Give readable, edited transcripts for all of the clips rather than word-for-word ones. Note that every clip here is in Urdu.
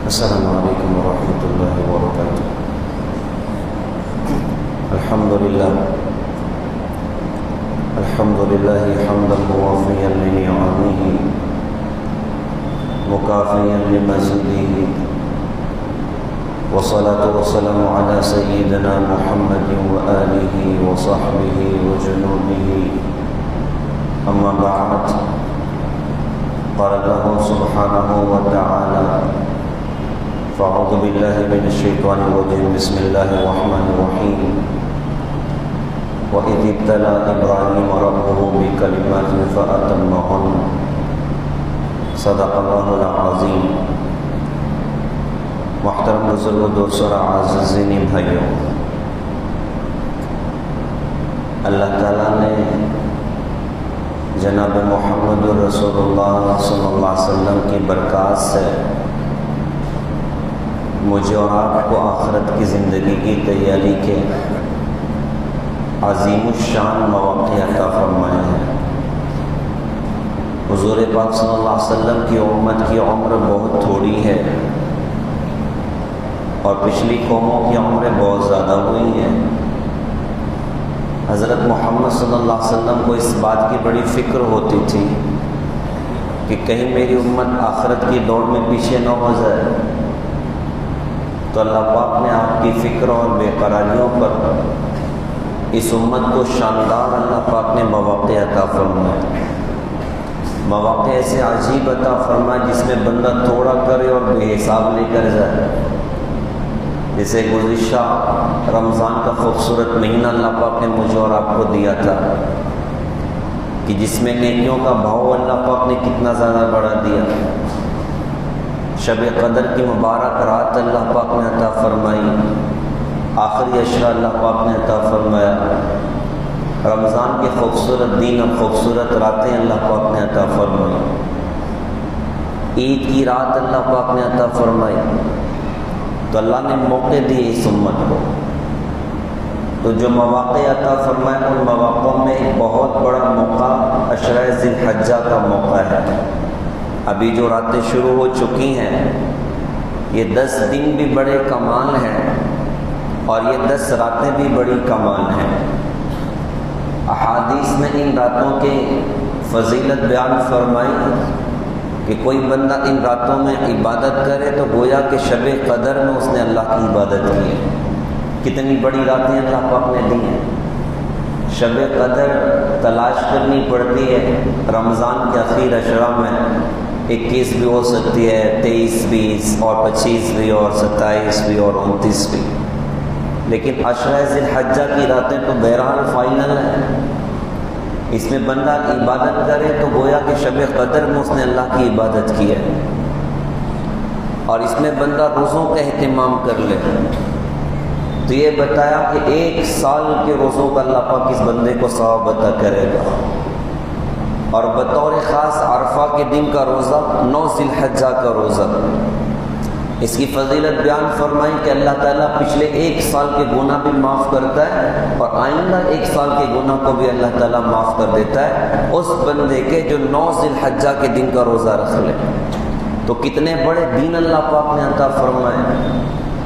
السلام علیکم ورحمۃ اللہ وبرکاتہ۔ الحمد للہ حمدا موافیا لنعمه مکافیا لمزیدہ، والصلاة والسلام علی سیدنا محمد وآلہ وصحبہ وجنودہ، اما بعد، قال اللہ سبحانہ وتعالی: فاعوذ باللہ من الشیطان الرجیم، بسم اللہ الرحمن الرحیم۔ وَإِذِ ابْتَلَىٰ إِبْرَاهِيمَ رَبُّهُ بِكَلِمَاتٍ فَأَتَمَّهُنَّ، صدق اللہ العظیم۔ محترم بزرگ دوستوں اور عزیزین بھائیوں، اللہ تعالیٰ نے جناب محمد رسول اللہ صلی اللہ علیہ وسلم کی برکات سے مجھے اور آپ کو آخرت کی زندگی کی تیاری کے عظیم الشان مواقع عطا فرمائے ہیں۔ حضور پاک صلی اللہ علیہ وسلم کی امت کی عمر بہت تھوڑی ہے اور پچھلی قوموں کی عمریں بہت زیادہ ہوئی ہیں۔ حضرت محمد صلی اللہ علیہ وسلم کو اس بات کی بڑی فکر ہوتی تھی کہ کہیں میری امت آخرت کی دوڑ میں پیچھے نہ ہو جائے، تو اللہ پاک نے آپ کی فکر اور بے قراریوں پر اس امت کو شاندار اللہ پاک نے مواقع عطا فرمائے، مواقع ایسے عجیب عطا فرمائے جس میں بندہ تھوڑا کرے اور بے حساب لے کر جائے۔ جیسے گزشتہ رمضان کا خوبصورت مہینہ اللہ پاک نے مجھے اور آپ کو دیا تھا کہ جس میں نیکیوں کا بھاؤ اللہ پاک نے کتنا زیادہ بڑھا دیا۔ شب قدر کی مبارک رات اللہ پاک نے عطا فرمائی، آخری عشرہ اللہ پاک نے عطا فرمایا، رمضان کے خوبصورت دن اور خوبصورت راتیں اللہ پاک نے عطا فرمائی، عید کی رات اللہ پاک نے عطا فرمائی۔ تو اللہ نے موقع دیے اس امت کو، تو جو مواقع عطا فرمائے ان مواقعوں میں ایک بہت بڑا موقع عشرہ ذی الحجہ کا موقع ہے۔ ابھی جو راتیں شروع ہو چکی ہیں، یہ 10 دن بھی بڑے کمال ہیں اور یہ 10 راتیں بھی بڑی کمال ہیں۔ احادیث میں ان راتوں کے فضیلت بیان فرمائی کہ کوئی بندہ ان راتوں میں عبادت کرے تو گویا کہ شب قدر میں اس نے اللہ کی عبادت کی ہے۔ کتنی بڑی راتیں اللہ پاک نے دی ہیں۔ شب قدر تلاش کرنی پڑتی ہے، رمضان کے اخیر عشرہ میں 21 بھی ہو سکتی ہے، 23 بھی اور 25 بھی اور 27 بھی اور 29 بھی، لیکن عشرہ ذی الحجہ کی راتیں تو بہرحال فائنل ہیں۔ اس میں بندہ عبادت کرے تو گویا کہ شب قدر میں اس نے اللہ کی عبادت کی ہے، اور اس میں بندہ روزوں کا اہتمام کر لے تو یہ بتایا کہ 1 سال کے روزوں کا اللہ پاک اس بندے کو ثواب عطا کرے گا۔ اور بطور خاص عرفہ کے دن کا روزہ، 9 ذی الحجہ کا روزہ، اس کی فضیلت بیان فرمائی کہ اللہ تعالیٰ پچھلے 1 سال کے گناہ بھی معاف کرتا ہے اور آئندہ 1 سال کے گناہ کو بھی اللہ تعالیٰ معاف کر دیتا ہے اس بندے کے جو 9 ذی الحجہ کے دن کا روزہ رکھ لے۔ تو کتنے بڑے دن اللہ پاک نے عطا فرمائے،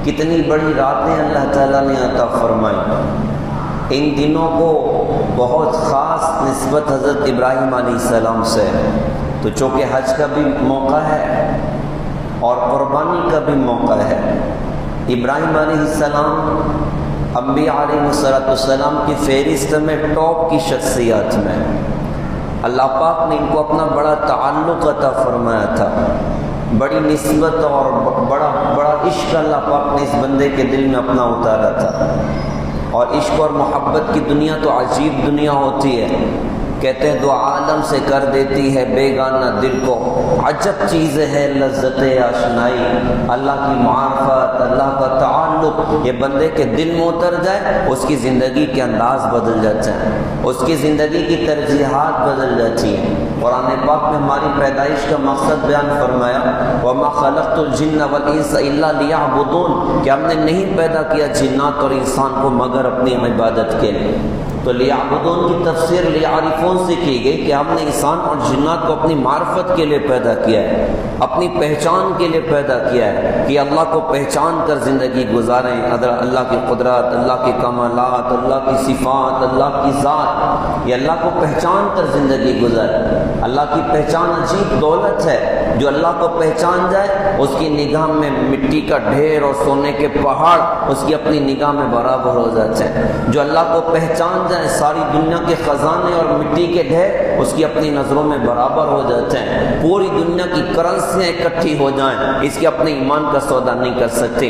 کتنی بڑی راتیں اللہ تعالیٰ نے عطا فرمائی۔ ان دنوں کو بہت خاص نسبت حضرت ابراہیم علیہ السلام سے، تو چونکہ حج کا بھی موقع ہے اور قربانی کا بھی موقع ہے۔ ابراہیم علیہ السلام انبیاء علیہ السلام کی فہرست میں ٹاپ کی شخصیات میں، اللہ پاک نے ان کو اپنا بڑا تعلق عطا فرمایا تھا، بڑی نسبت اور بڑا عشق اللہ پاک نے اس بندے کے دل میں اپنا اتارا تھا۔ اور عشق اور محبت کی دنیا تو عجیب دنیا ہوتی ہے، کہتے ہیں دو عالم سے کر دیتی ہے بیگانہ دل کو، عجب چیز ہے لذت آشنائی۔ اللہ کی معرفت، اللہ کا تعلق یہ بندے کے دل میں اتر جائے، اس کی زندگی کے انداز بدل جاتا ہے، اس کی زندگی کی ترجیحات بدل جاتی ہیں۔ قرآن پاک میں ہماری پیدائش کا مقصد بیان فرمایا، وَمَا خَلَقْتُ الْجِنَّ وَالْإِنسَ إِلَّا لِيَعْبُدُونَ، کہ ہم نے نہیں پیدا کیا جنات اور انسان کو مگر اپنی عبادت کے لیے۔ تو لیعبدون کی تفسیر لیعرفون سے کی گئی کہ ہم نے انسان اور جنات کو اپنی معرفت کے لیے پیدا کیا ہے، اپنی پہچان کے لیے پیدا کیا ہے کہ اللہ کو پہچان کر زندگی گزاریں، اللہ کی قدرت، اللہ کے کمالات، اللہ کی صفات، اللہ کی ذات، یہ اللہ کو پہچان کر زندگی گزاریں۔ اللہ کی پہچان عجیب دولت ہے، جو اللہ کو پہچان جائے اس کی نگاہ میں مٹی کا ڈھیر اور سونے کے پہاڑ اس کی اپنی نگاہ میں برابر ہو جاتے ہیں۔ جو اللہ کو پہچان جائے ساری دنیا کے خزانے اور مٹی کے ڈھیر اس کی اپنی نظروں میں برابر ہو جاتے ہیں۔ پوری دنیا کی کرنسیاں اکٹھی ہو جائیں اس کے اپنے ایمان کا سودا نہیں کر سکتے۔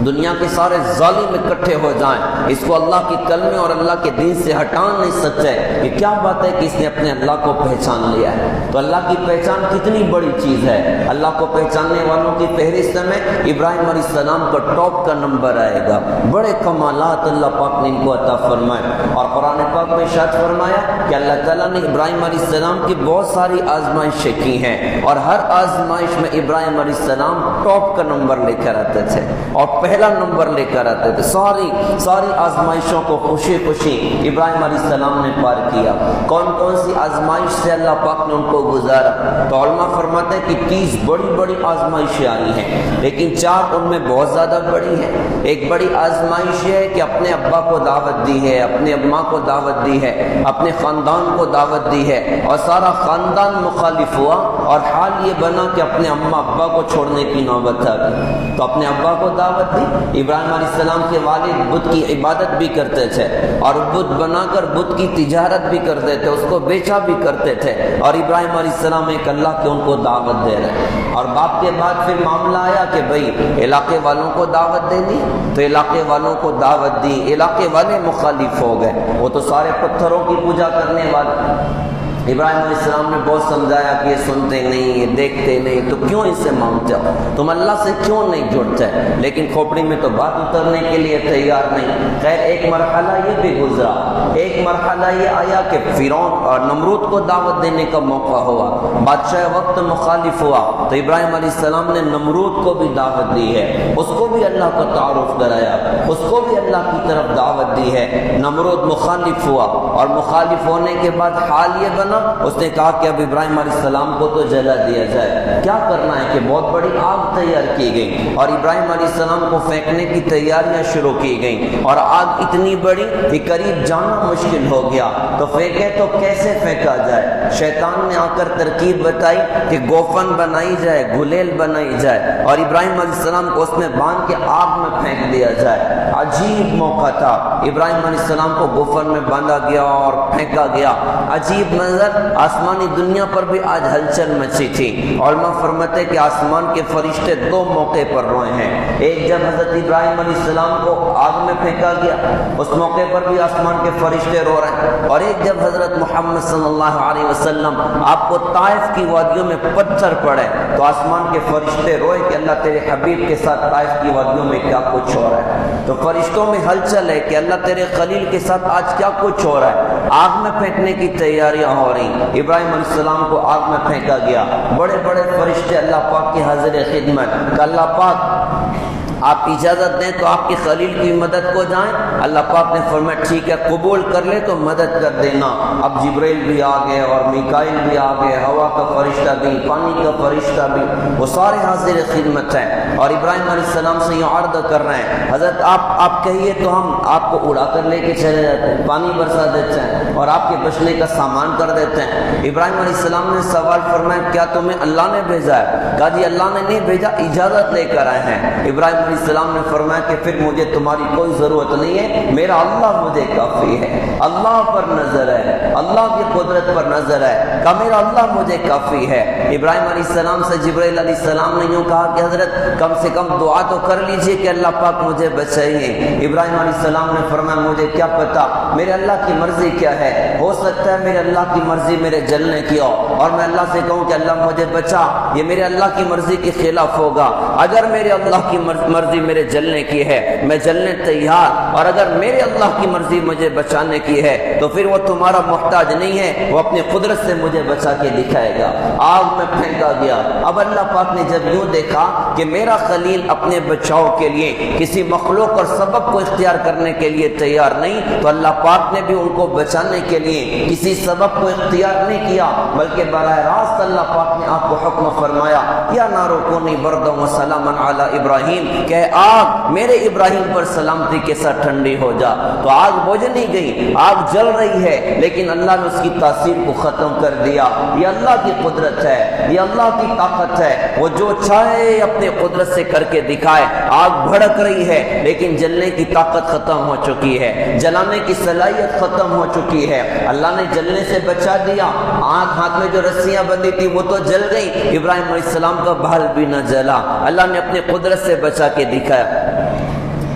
دنیا کے سارے ظالم اکٹھے ہو جائیں اس کو اللہ کے کلمے اور اللہ کے دین سے ہٹا نہیں سکتے۔ یہ کیا بات ہے کہ اس نے اپنے اللہ کو پہچان لیا ہے؟ تو اللہ کی پہچان کتنی بڑی چیز ہے۔ اللہ کو پہچاننے والوں کی فہرست میں ابراہیم علیہ السلام کا ٹاپ کا نمبر آئے گا۔ بڑے کمالات اللہ پاک نے ان کو عطا فرمائے، اور قرآن پاک میں ارشاد فرمایا کہ اللہ تعالیٰ نے ابراہیم علیہ السلام کی بہت ساری آزمائشیں کی ہیں، اور ہر آزمائش میں ابراہیم علیہ السلام ٹاپ کا نمبر لے کر آتے تھے اور پہلا نمبر لے کر آتے تھے۔ ساری آزمائشوں کو خوشی خوشی ابراہیم علیہ السلام نے پار کیا۔ کون کون سی آزمائش سے اللہ پاک نے ان کو گزارا؟ تو علماء فرماتے ہیں کہ 30 بڑی بڑی آزمائشیں آئی ہیں، لیکن 4 ان میں بہت زیادہ بڑی ہیں۔ ایک بڑی آزمائش یہ ہے کہ اپنے ابا کو دعوت دی ہے، اپنے اماں کو دعوت دی ہے، اپنے خاندان کو دعوت دی ہے، اور سارا خاندان مخالف ہوا، اور حال یہ بنا کہ اپنے اماں ابا کو چھوڑنے کی نوبت آ گئی۔ تو اپنے ابا کو دعوت دی۔ ابراہیم علیہ السلام کے والد بت کی عبادت بھی کرتے تھے، اور بت بنا کر بت کی تجارت بھی کرتے تھے، اس کو بیچا بھی کرتے تھے، اور ابراہیم علیہ السلام ایک اللہ کے ان کو دعوت دے رہے ہیں۔ اور باپ کے بعد پھر معاملہ آیا کہ بھئی علاقے والوں کو دعوت دے دی، تو علاقے والوں کو دعوت دی، علاقے والے مخالف ہو گئے، وہ تو سارے پتھروں کی پوجا کرنے والے۔ ابراہیم علیہ السلام نے بہت سمجھایا کہ یہ سنتے نہیں، یہ دیکھتے نہیں، تو کیوں ان سے مانگتے ہو؟ تم اللہ سے کیوں نہیں جڑتے؟ لیکن کھوپڑی میں تو بات اترنے کے لیے تیار نہیں۔ خیر ایک مرحلہ یہ بھی گزرا، ایک مرحلہ یہ آیا کہ فرعون اور نمرود کو دعوت دینے کا موقع ہوا، بادشاہ وقت مخالف ہوا، تو ابراہیم علیہ السلام نے نمرود کو بھی دعوت دی ہے، اس کو بھی اللہ کو تعارف کرایا، اس کو بھی اللہ کی طرف دعوت دی ہے۔ نمرود مخالف ہوا، اور مخالف ہونے کے بعد حال یہ بنا، اس نے کہا کہ اب ابراہیم علیہ السلام کو تو جلا دیا جائے۔ کیا کرنا ہے کہ بہت بڑی آگ تیار کی گئی، اور ابراہیم علیہ السلام کو پھینکنے کی تیاریاں شروع کی گئیں، اور آگ اتنی بڑی کہ قریب جانا مشکل ہو گیا۔ تو پھینکے تو کیسے پھینکا جائے؟ شیطان نے آ کر ترکیب بتائی کہ گوفن بنائی جائے، گلیل بنائی جائے، اور ابراہیم علیہ السلام کو اس میں باندھ کے آگ میں پھینک دیا جائے۔ عجیب موقع تھا، ابراہیم علیہ السلام کو گوفن میں باندھا گیا اور پھینکا گیا۔ عجیب منظر، آسمانی دنیا پر بھی آج ہلچل مچی تھی۔ علماء فرماتے ہیں کہ آسمان کے فرشتے 2 موقع پر روئے ہیں۔ ایک جب حضرت ابراہیم علیہ السلام کو آگ میں پھینکا گیا، اس موقع پر بھی آسمان کے فرشتے رو رہے ہیں، اور ایک جب حضرت محمد صلی اللہ علیہ وسلم آپ کو طائف کی وادیوں میں پتھر پڑے تو آسمان کے فرشتے روئے کہ اللہ تیرے حبیب کے ساتھ طائف کی وادیوں میں کیا کچھ ہو رہا ہے۔ تو فرشتوں میں ہلچل ہے کہ اللہ تیرے خلیل کے ساتھ آج کیا کچھ ہو رہا ہے۔ آگ میں پھینکنے کی تیاریاں ہو رہی۔ ابراہیم علیہ السلام کو آگ میں پھینکا گیا، بڑے بڑے فرشتے اللہ پاک کی حاضر خدمت کہ اللہ پاک آپ اجازت دیں تو آپ کی خلیل کی مدد کو جائیں۔ اللہ پاک نے فرمایا ٹھیک ہے، قبول کر لے تو مدد کر دینا۔ اب جبرائیل بھی آ گئے اور میکائیل بھی آ گئے، ہوا کا فرشتہ بھی، پانی کا فرشتہ بھی، وہ سارے حاضر خدمت ہیں، اور ابراہیم علیہ السلام سے یہ عرض کر رہے ہیں حضرت آپ کہیے تو ہم آپ کو اڑا کر لے کے چلے جاتے ہیں، پانی برسا دیتے ہیں اور آپ کے بچنے کا سامان کر دیتے ہیں۔ ابراہیم علیہ السلام نے سوال فرمایا کیا تمہیں اللہ نے بھیجا ہے؟ کہا جی اللہ نے نہیں بھیجا، اجازت لے کر آئے ہیں۔ ابراہیم علیہ السلام نے فرمایا کہ پھر مجھے تمہاری کوئی ضرورت نہیں ہے، میرا اللہ مجھے کافی ہے۔ اللہ پر نظر ہے، اللہ کی قدرت پر نظر ہے، کہ میرا اللہ مجھے کافی ہے۔ ابراہیم علیہ السلام سے جبرائیل علیہ السلام نے یوں کہا کہ حضرت کم سے کم دعا تو کر لیجئے کہ اللہ پاک مجھے بچائیے۔ ابراہیم علیہ السلام نے فرمایا مجھے کیا پتا میرے اللہ کی مرضی کیا ہے، ہو سکتا ہے میرے اللہ کی مرضی میرے جلنے کی ہو اور میں اللہ سے کہوں کہ اللہ مجھے بچا، یہ میرے اللہ کی مرضی کے خلاف ہوگا۔ اگر میرے اللہ کی مرضی مرضی میرے جلنے کی ہے میں جلنے تیار، اور اگر میرے اللہ کی مرضی مجھے بچانے کی ہے تو پھر وہ تمہارا محتاج نہیں ہے، وہ اپنی قدرت سے مجھے بچا کے دکھائے گا۔ آگ میں پھینکا گیا۔ اب اللہ پاک نے جب یوں دیکھا کہ میرا خلیل اپنے بچاؤ کے لیے کسی مخلوق اور سبب کو اختیار کرنے کے لیے تیار نہیں، تو اللہ پاک نے بھی ان کو بچانے کے لیے کسی سبب کو اختیار نہیں کیا، بلکہ براہ راست اللہ پاک نے آپ کو حکم فرمایا یا نارو کونی بردا و سلاما علی ابراہیم، کہ آگ میرے ابراہیم پر سلامتی کے ساتھ ٹھنڈی ہو جا۔ تو آگ بجھ نہیں گئی، آگ جل رہی ہے، لیکن اللہ نے اس کی تاثیر کو ختم کر دیا۔ یہ اللہ کی قدرت ہے، یہ اللہ کی طاقت ہے، وہ جو چاہے اپنے قدرت سے کر کے دکھائے۔ آگ بھڑک رہی ہے لیکن جلنے کی طاقت ختم ہو چکی ہے، جلانے کی صلاحیت ختم ہو چکی ہے۔ اللہ نے جلنے سے بچا دیا۔ آنکھ ہاتھ میں جو رسیاں بندھی تھی وہ تو جل گئی، ابراہیم علیہ السلام کا بال بھی نہ جلا، اللہ نے اپنی قدرت سے بچا کے دکھایا۔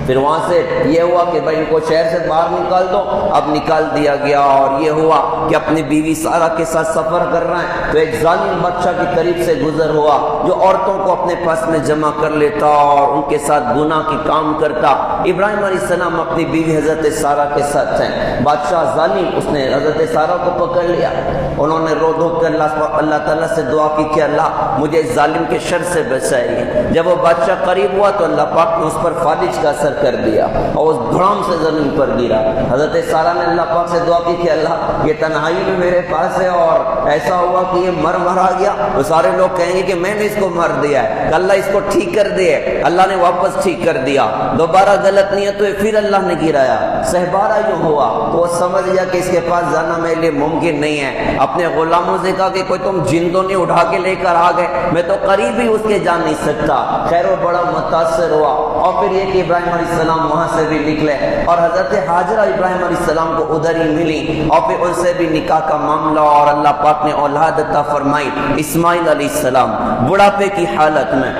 پھر وہاں سے یہ ہوا کہ بھائی ان کو شہر سے باہر نکال دو، اب نکال دیا گیا، اور یہ ہوا کہ اپنی بیوی سارہ کے ساتھ سفر کر رہے ہیں تو ایک ظالم بادشاہ کی قریب سے گزر ہوا جو عورتوں کو اپنے پاس میں جمع کر لیتا اور ان کے ساتھ گناہ کی کام کرتا۔ ابراہیم علیہ السلام اپنی بیوی حضرت سارہ کے ساتھ ہیں، بادشاہ ظالم اس نے حضرت سارہ کو پکڑ لیا۔ انہوں نے رو دھو کر اللہ تعالیٰ سے دعا کی کہ اللہ مجھے اس ظالم کے شر سے بچائیے۔ جب وہ بادشاہ قریب ہوا تو اللہ پاک نے اس پر فالج کا اثر کر دیا اور اس دھڑام سے زمین پر گرا۔ حضرت سارہ نے اللہ پاک سے دعا کی کہ اللہ یہ تنہائی میں میرے پاس ہے اور ایسا ہوا کہ یہ مر آ گیا تو سارے لوگ کہیں گے کہ میں نے اس کو مار دیا ہے، اللہ اس کو ٹھیک کر دے۔ اللہ نے واپس ٹھیک کر دیا، دوبارہ غلط نیت ہوئی، پھر اللہ نے گرایا، سہبارہ یوں ہوا تو وہ سمجھ گیا کہ اس کے پاس جانا میرے لیے ممکن نہیں ہے۔ اپنے غلاموں سے کہا کہ کوئی تم جن تو نہیں اٹھا کے لے کر آ گئے، میں تو قریب ہی اس کے جا نہیں سکتا۔ خیر وہ بڑا متاثر ہوا، اور پھر یہ کہ ابراہیم علیہ السلام وہاں سے بھی نکلے اور حضرت حاجرہ ابراہیم علیہ السلام کو ادھر ہی ملی، اور پھر ان سے بھی نکاح کا معاملہ، اور اللہ پاک نے اولاد عطا فرمائی۔ اسماعیل علیہ السلام بڑھاپے کی حالت میں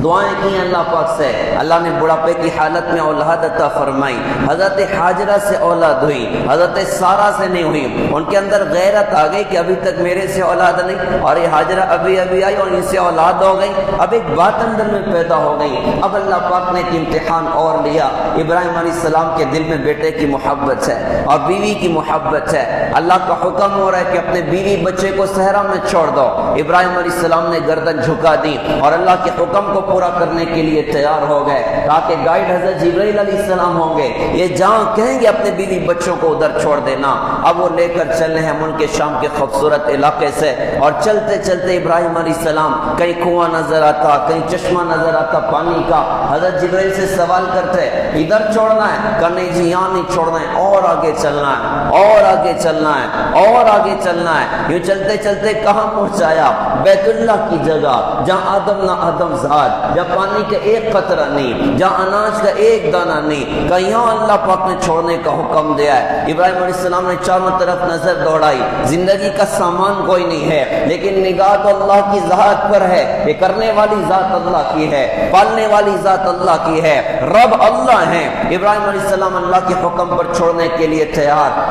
دعائیں کی اللہ پاک سے، اللہ نے بڑھاپے کی حالت میں اولاد عطا فرمائی۔ حضرت حاجرہ سے اولاد ہوئی، حضرت سارہ سے نہیں ہوئی۔ ان کے اندر غیرت آ گئی کہ ابھی تک میرے سے اولاد نہیں، اور یہ حاجرہ ابھی آئی اور ان سے اولاد ہو گئی۔ اب ایک بات اندر میں پیدا ہو گئی، اب اللہ پاک نے ایک امتحان اور لیا۔ ابراہیم علیہ السلام کے دل میں بیٹے کی محبت ہے اور بیوی کی محبت ہے۔ اللہ کا حکم ہو رہا ہے کہ اپنے بیوی بچے کو صحرا میں چھوڑ دو۔ ابراہیم علیہ السلام نے گردن جھکا دی اور اللہ کے حکم کو پورا کرنے کے لیے تیار ہو گئے، تاکہ گائیڈ حضرت جبرائیل علیہ السلام ہوں گے، یہ جہاں کہیں گے اپنے بیوی بچوں کو ادھر چھوڑ دینا۔ اب وہ لے کر چلے ہیں ملک شام کے خوبصورت علاقے سے، اور چلتے چلتے ابراہیم علیہ السلام کہیں کنواں نظر آتا، کہیں چشمہ نظر آتا پانی کا، حضرت جبرائیل سے سوال کرتے ادھر چھوڑنا ہے؟ کہ نہیں جی یہاں نہیں چھوڑنا ہے، اور آگے چلنا ہے، اور آگے چلنا ہے، اور آگے چلنا ہے۔ یوں چلتے چلتے کہاں پہنچایا؟ بیت اللہ کی جگہ جہاں آدم نہ آدم زاد، جہاں پانی کا ایک قطرہ نہیں، جہاں اناج کا ایک دانہ نہیں، کہ یہاں اللہ پاک نے چھوڑنے کا حکم دیا ہے۔ ابراہیم علیہ السلام نے چاروں طرف نظر دوڑائی، زندگی کا سامان کوئی نہیں ہے، لیکن نگاہ تو اللہ کی ذات پر ہے، یہ کرنے والی ذات اللہ کی ہے، پالنے والی ذات اللہ کی ہے، رب اللہ ہیں۔ ابراہیم علیہ السلام اللہ کے حکم پر چھوڑنے کے لیے تیار،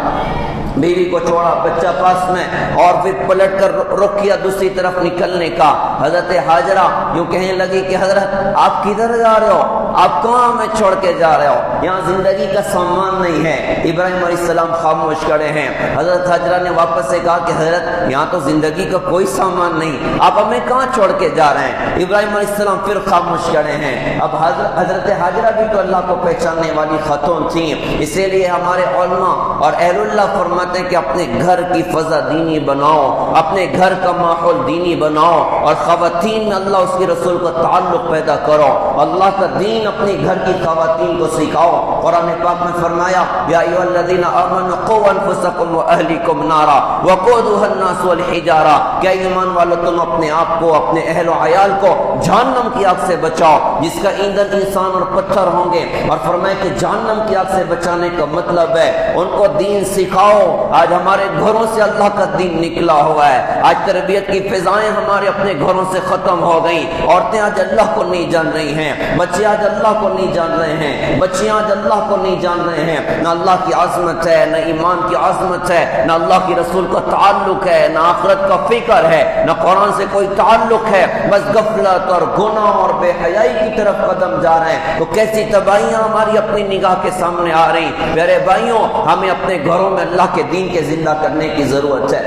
بیوی کو چھوڑا، بچہ پاس میں، اور پھر پلٹ کر رخ کیا دوسری طرف نکلنے کا۔ حضرت حاجرہ یوں کہنے لگی کہ حضرت آپ کدھر جا رہے ہو؟ آپ کہاں ہمیں چھوڑ کے جا رہے ہو؟ یہاں زندگی کا سامان نہیں ہے۔ ابراہیم علیہ السلام خاموش کھڑے ہیں۔ حضرت حاجرہ نے واپس سے کہا کہ حضرت یہاں تو زندگی کا کوئی سامان نہیں، آپ ہمیں کہاں چھوڑ کے جا رہے ہیں؟ ابراہیم علیہ السلام پھر خاموش کھڑے ہیں۔ اب حضرت حاجرہ بھی تو اللہ کو پہچاننے والی خاتون تھیں، اسی لیے ہمارے علماء اور اہل اللہ فرماتے ہیں کہ اپنے گھر کی فضا دینی بناؤ، اپنے گھر کا ماحول دینی بناؤ، اور خواتین میں اللہ اس کے رسول کا تعلق پیدا کرو، اللہ کا دین اپنی گھر کی خواتین کو سکھاؤ۔ قرآن پاک میں فرمایا یا ایھا الذین آمنوا قوا انفسکم واہلیکم نارا وقودها الناس والحجارہ، کہ ایمان والو تم اپنے آپ کو، اپنے اہل و عیال کو جہنم کی آگ سے بچاؤ جس کا ایندھن انسان اور پتھر ہوں گے، اور فرمایا کہ جہنم کی آگ سے بچانے کا مطلب ہے ان کو دین سکھاؤ۔ آج ہمارے گھروں سے اللہ کا دین نکلا ہوا ہے، آج تربیت کی فضائیں ہمارے اپنے گھروں سے ختم ہو گئیں، عورتیں آج اللہ کو نہیں جان رہی ہیں، بچے آج اللہ کو نہیں جان رہے ہیں، بچیاں آج اللہ کو نہیں جان رہے ہیں، نہ اللہ کی عظمت ہے، نہ ایمان کی عظمت ہے، نہ اللہ کی رسول کا تعلق ہے، نہ آخرت کا فکر ہے، نہ قرآن سے کوئی تعلق ہے، بس غفلت اور گناہ اور بے حیائی کی طرف قدم جا رہے ہیں۔ تو کیسی تباہیاں ہماری اپنی نگاہ کے سامنے آ رہی۔ میرے بھائیوں، ہمیں اپنے گھروں میں اللہ کے دین کے زندہ کرنے کی ضرورت ہے،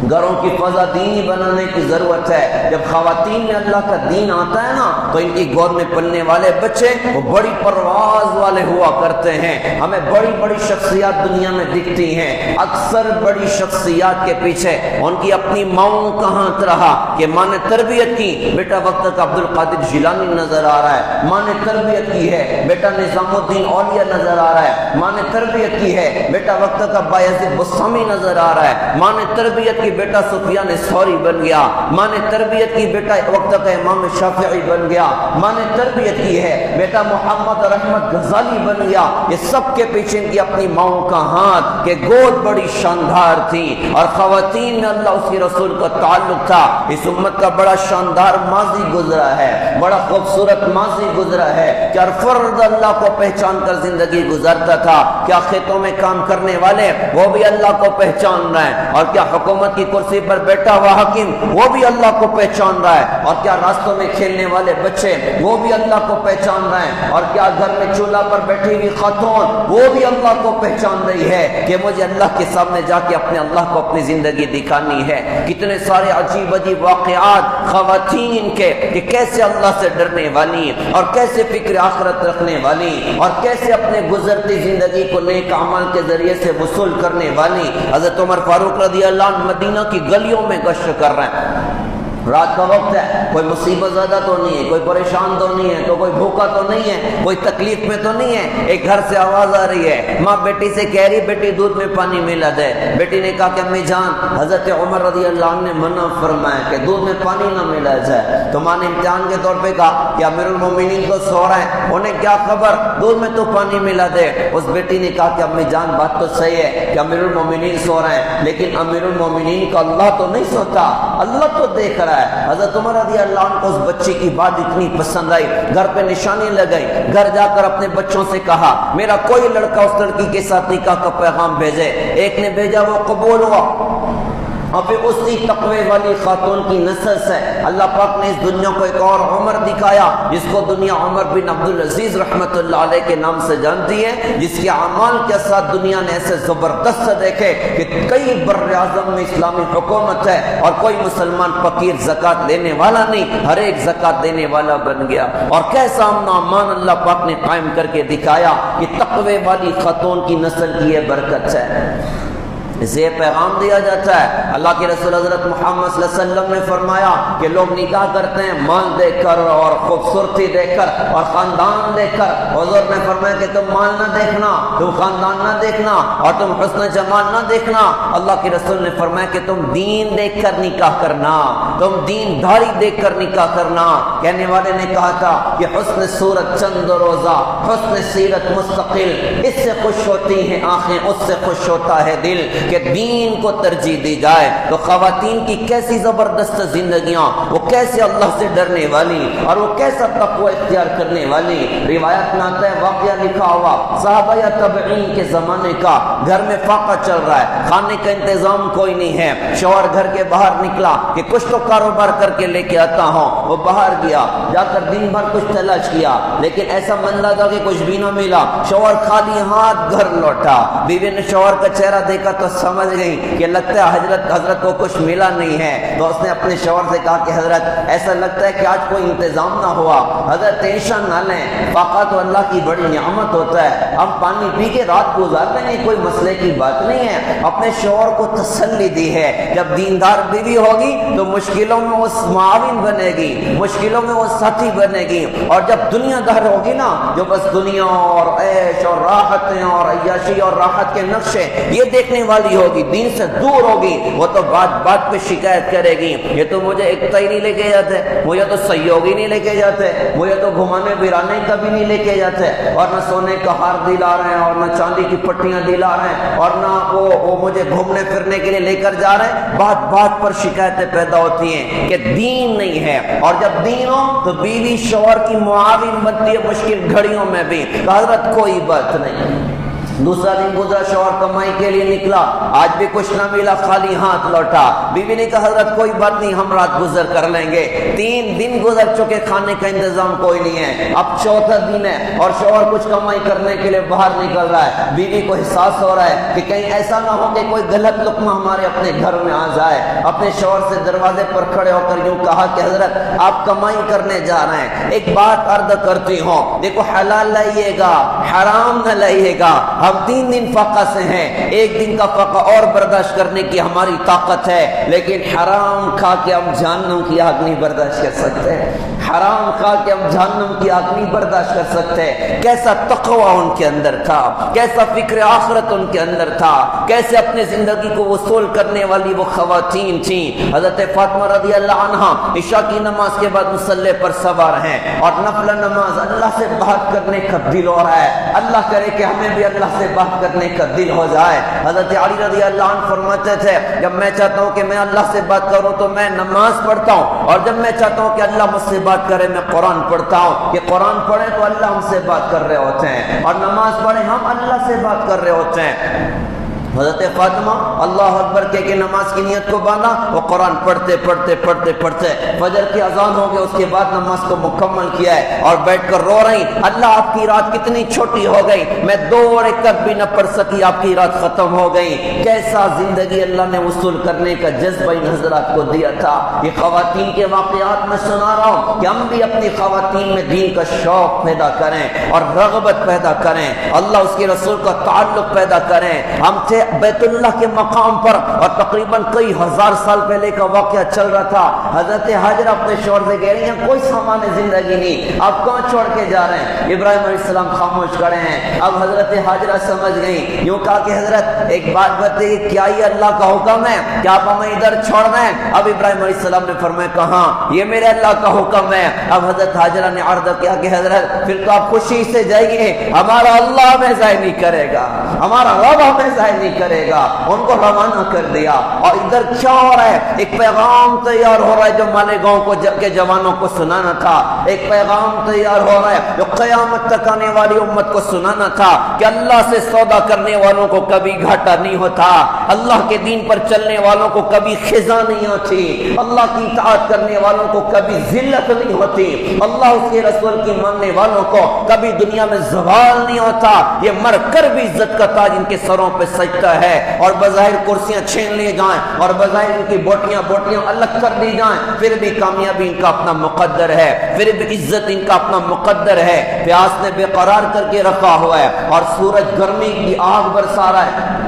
گھروں کی فضا دینی بنانے کی ضرورت ہے۔ جب خواتین میں اللہ کا دین آتا ہے نا تو ان کی گود میں پلنے والے بچے وہ بڑی پرواز والے ہوا کرتے ہیں۔ ہمیں بڑی بڑی شخصیات دنیا میں دکھتی ہیں، اکثر بڑی شخصیات کے پیچھے ان کی اپنی ماؤں کا ہاتھ رہا کہ ماں نے تربیت کی، بیٹا وقت کا عبد القادر جیلانی نظر آ رہا ہے، ماں نے تربیت کی ہے، بیٹا نظام الدین اولیاء نظر آ رہا ہے، ماں نے تربیت کی ہے، بیٹا وقت کا بایزید بسطامی نظر آ رہا ہے، ماں نے تربیت کی بیٹا سفیان ثوری بن گیا، ماں نے تربیت کی بیٹا وقت کا امام شافعی بن گیا، ماں نے تربیت کی ہے بیٹا محمد رحمت غزالی بن گیا۔ یہ سب کے پیچھے ان کی اپنی ماؤں کا ہاتھ کہ گود بڑی شاندار تھی، اور خواتین میں اللہ اس کی رسول کا تعلق تھا۔ اس امت کا بڑا شاندار ماضی گزرا ہے، بڑا خوبصورت ماضی گزرا ہے کہ ہر فرد اللہ کو پہچان کر زندگی گزارتا تھا۔ کیا کھیتوں میں کام کرنے والے وہ بھی اللہ کو پہچان رہے ہیں، اور کیا حکومت کی کرسی پر بیٹھا ہوا حاکم وہ بھی اللہ کو پہچان رہا ہے، اور کیا راستوں میں کھیلنے والے بچے وہ بھی اللہ کو پہچان رہے ہیں، اور کیا گھر میں چولہا پر بیٹھی ہوئی خاتون وہ بھی اللہ کو پہچان رہی ہے کہ مجھے اللہ کے سامنے جا کے اپنے اللہ کو اپنی زندگی دکھانی ہے۔ کتنے سارے عجیب عجیب واقعات خواتین کے کہ کیسے اللہ سے ڈرنے والی اور کیسے فکر آخرت رکھنے والی اور کیسے اپنے گزرتی زندگی کو نیک اعمال کے ذریعے سے وصول کرنے والی۔ حضرت عمر فاروق رضی اللہ عنہ مدینہ کی گلیوں میں گشت کر رہے ہیں، رات کا وقت ہے، کوئی مصیبت زدہ تو نہیں ہے، کوئی پریشان تو نہیں ہے، تو کوئی بھوکا تو نہیں ہے، کوئی تکلیف میں تو نہیں ہے۔ ایک گھر سے آواز آ رہی ہے، ماں بیٹی سے کہہ رہی بیٹی دودھ میں پانی ملا دے۔ بیٹی نے کہا کہ امی جان حضرت عمر رضی اللہ عنہ نے منع فرمایا کہ دودھ میں پانی نہ ملا جائے۔ تو ماں نے امتحان کے طور پہ کہا کہ امیر المومنین تو سو رہے ہیں، انہیں کیا خبر، دودھ میں تو پانی ملا دے۔ اس بیٹی نے کہا کہ امی جان بات تو صحیح ہے کہ امیر المومنین سو رہے ہیں، لیکن امیر المومنین کا اللہ تو نہیں سوتا، اللہ تو دیکھ رہا ہے۔ حضرت عمر رضی اللہ عنہ کو اس بچی کی بات اتنی پسند آئی، گھر پہ نشانی لگائی، گھر جا کر اپنے بچوں سے کہا میرا کوئی لڑکا اس لڑکی کے ساتھ نکاح کا پیغام بھیجے۔ ایک نے بھیجا، وہ قبول ہوا، اور پھر اسی تقوی والی خاتون کی نسل سے اللہ پاک نے اس دنیا کو ایک اور عمر دکھایا، جس کو دنیا عمر بن عبدالعزیز رحمت اللہ علیہ کے نام سے جانتی ہے، جس کے اعمال کے ساتھ دنیا نے ایسے زبردست دیکھے کہ کئی بر اعظم میں اسلامی حکومت ہے اور کوئی مسلمان فقیر زکوٰۃ لینے والا نہیں، ہر ایک زکوٰۃ دینے والا بن گیا۔ اور کیسا امن و امان اللہ پاک نے قائم کر کے دکھایا کہ تقوی والی خاتون کی نسل کی یہ برکت ہے۔ اسے یہ پیغام دیا جاتا ہے، اللہ کے رسول حضرت محمد صلی اللہ علیہ وسلم نے فرمایا کہ لوگ نکاح کرتے ہیں مال دے کر اور خوبصورتی دے کر اور خاندان دے کر۔ حضور نے فرمایا کہ تم مال نہ دیکھنا، تم خاندان نہ دیکھنا اور تم حسن جمال نہ دیکھنا، اللہ کے رسول نے فرمایا کہ تم دین دیکھ کر نکاح کرنا، تم دین داری دیکھ کر نکاح کرنا۔ کہنے والے نے کہا تھا کہ حسن صورت چند روزہ، حسن سیرت مستقل، اس سے خوش ہوتی ہیں آنکھیں، اس سے خوش ہوتا ہے دل، کہ دین کو ترجیح دی جائے۔ تو خواتین کی کیسی زبردست زندگیاں، وہ کیسے اللہ سے ڈرنے والی اور وہ کیسا تقوی اختیار کرنے والی۔ روایت میں آتا ہے، واقعہ لکھا ہوا صحابہ یا تابعین کے زمانے کا، گھر میں فاقہ چل رہا ہے، کھانے کا انتظام کوئی نہیں ہے، شوہر گھر کے باہر نکلا کہ کچھ تو کاروبار کر کے لے کے آتا ہوں۔ وہ باہر گیا، جا کر دن بھر کچھ تلاش کیا، لیکن ایسا من لگا کہ کچھ بھی نہ ملا۔ شوہر خالی ہاتھ گھر لوٹا، بیوی نے شوہر کا چہرہ دیکھا تو سمجھ گئی کہ لگتا ہے حضرت کو کچھ ملا نہیں ہے۔ تو اس نے اپنے شوہر سے کہا کہ حضرت ایسا لگتا ہے کہ آج کوئی انتظام نہ ہوا۔ حضرت ٹینشن نہ لیں، فاقہ تو اللہ کی بڑی نعمت ہوتا ہے، ہم پانی پی کے رات گزار لیں گے، کوئی مسئلے کی بات نہیں ہے۔ اپنے شوہر کو تسلی دی ہے، جب دیندار بیوی ہوگی تو مشکلوں میں وہ معاون بنے گی، مشکلوں میں وہ ساتھی بنے گی، اور جب دنیا دار ہوگی نا، جو بس دنیا اور عیش اور راحتیں اور عیاشی اور راحت کے نقشے یہ دیکھنے والی والی ہوگی، دین سے دور ہوگی، وہ تو بات بات پہ شکایت کرے گی، یہ تو مجھے اکتا ہی نہیں لے کے جاتے، مجھے تو سیوگی نہیں لے کے جاتے، مجھے تو گھمانے پھرانے کبھی نہیں لے کے جاتے، اور نہ سونے کا ہار دلا رہے ہیں اور نہ چاندی کی پٹیاں دلا رہے ہیں اور نہ وہ مجھے گھومنے پھرنے کے لیے لے کر جا رہے ہیں۔ بات بات پر شکایتیں پیدا ہوتی ہیں کہ دین نہیں ہے، اور جب دین ہو تو بیوی شوہر کی معاون بنتی ہے مشکل گھڑیوں میں بھی۔ حضرت کوئی بات نہیں، دوسرا دن گزرا، شوہر کمائی کے لیے نکلا، آج بھی کچھ نہ ملا، خالی ہاتھ لوٹا۔ بیوی نے کہا حضرت کوئی بات نہیں، ہم رات گزر کر لیں گے۔ 3 دن گزر چکے، کھانے کا انتظام کوئی نہیں ہے، اب 4تھا دن ہے اور شوہر کچھ کمائی کرنے کے لیے باہر نکل رہا ہے۔ بیوی کو احساس ہو رہا ہے کہ کہیں ایسا نہ ہو کہ کوئی غلط لقمہ ہمارے اپنے گھر میں آ جائے۔ اپنے شوہر سے دروازے پر کھڑے ہو کر یوں کہا کہ حضرت آپ کمائی کرنے جا رہے ہیں، ایک بات عرض کرتی ہوں، دیکھو حلال لائیے گا، حرام نہ لائیے گا۔ ہم 3 دن فقہ سے ہیں، 1 دن کا فقہ اور برداشت کرنے کی ہماری طاقت ہے، لیکن حرام کھا کے ہم جہنم کی آگ نہیں برداشت کر سکتے، حرام کھا کے ہم جہنم کی آگ نہیں برداشت کر سکتے۔ کیسا تقوی ان کے اندر تھا، کیسا فکر آخرت ان کے اندر تھا، کیسے اپنے زندگی کو وصول کرنے والی وہ خواتین تھیں۔ حضرت فاطمہ رضی اللہ عنہا عشاء کی نماز کے بعد مصلی پر سوار ہیں اور نفل نماز اللہ سے بات کرنے کا دل ہو رہا ہے، اللہ کرے کہ ہمیں بھی اللہ سے بات کرنے کا دل ہو جائے۔ حضرت علی رضی اللہ عنہ فرماتے تھے جب میں چاہتا ہوں کہ میں اللہ سے بات کروں تو میں نماز پڑھتا ہوں، اور جب میں چاہتا ہوں کہ اللہ مجھ سے بات کرے میں قرآن پڑھتا ہوں۔ کہ قرآن پڑھیں تو اللہ ہم سے بات کر رہے ہوتے ہیں، اور نماز پڑھیں ہم اللہ سے بات کر رہے ہوتے ہیں۔ حضرت فاطمہ اللہ اکبر کہہ کے نماز کی نیت کو باندھا، وہ قرآن پڑھتے پڑھتے پڑھتے پڑھتے فجر کی اذان ہو گئی، اس کے بعد نماز کو مکمل کیا ہے اور بیٹھ کر رو رہی، اللہ آپ کی رات کتنی چھوٹی ہو گئی، میں 2 رکعت بھی نہ پڑھ سکی، آپ کی رات ختم ہو گئی۔ کیسا زندگی اللہ نے وصول کرنے کا جذبہ ان حضرات کو دیا تھا۔ یہ خواتین کے واقعات میں سنا رہا ہوں کہ ہم بھی اپنی خواتین میں دین کا شوق پیدا کریں اور رغبت پیدا کریں، اللہ اس کے رسول کا تعلق پیدا کریں۔ ہم تھے بیت اللہ کے مقام پر اور تقریباً کئی ہزار سال پہلے کا واقعہ چل رہا تھا۔ حضرت حاجرہ اپنے شوہر سے کہہ رہی ہیں کوئی سامان زندگی نہیں، آپ کہاں چھوڑ کے جا رہے ہیں؟ ابراہیم علیہ السلام خاموش کھڑے ہیں۔ اب حضرت حاجرہ سمجھ گئی، یوں کہا کہ حضرت ایک بات بتائیے، کیا یہ اللہ کا حکم ہے کہ آپ ہمیں ادھر چھوڑ رہے ہیں؟ اب ابراہیم علیہ السلام نے فرمایا کہاں، یہ میرے اللہ کا حکم ہے۔ اب حضرت حاجرہ نے عرض کیا کہ حضرت پھر تو آپ خوشی سے جائیے، ہمارا اللہ ہمیں ضائع نہیں کرے گا، ہمارا رب ہمیں ضائع نہیں کرے گا۔ ان کو روانہ کر دیا، اور ادھر کیا ہو رہا ہے؟ ایک پیغام تیار ہو رہا ہے جو مالیگاؤں کو کے جوانوں کو سنانا تھا، ایک پیغام تیار ہو رہا ہے جو قیامت تک آنے والی امت کو سنانا تھا کہ اللہ سے سودا کرنے والوں کو کبھی گھاٹا نہیں ہوتا، اللہ کے دین پر چلنے والوں کو کبھی خزاں نہیں ہوتی، اللہ کی اطاعت کرنے والوں کو کبھی ذلت نہیں ہوتی، اللہ اس کے رسول کی ماننے والوں کو کبھی دنیا میں زوال نہیں ہوتا۔ یہ مر کر بھی عزت کا تاج ان کے سروں پہ سجتا ہے، اور بظاہر کرسیاں چھین لی جائیں اور بظاہر ان کی بوٹیاں الگ کر دی جائیں، پھر بھی کامیابی ان کا اپنا مقدر ہے، پھر بھی عزت ان کا اپنا مقدر ہے۔ پیاس نے بے قرار کر کے رکھا ہوا ہے اور سورج گرمی کی آگ برسا رہا ہے،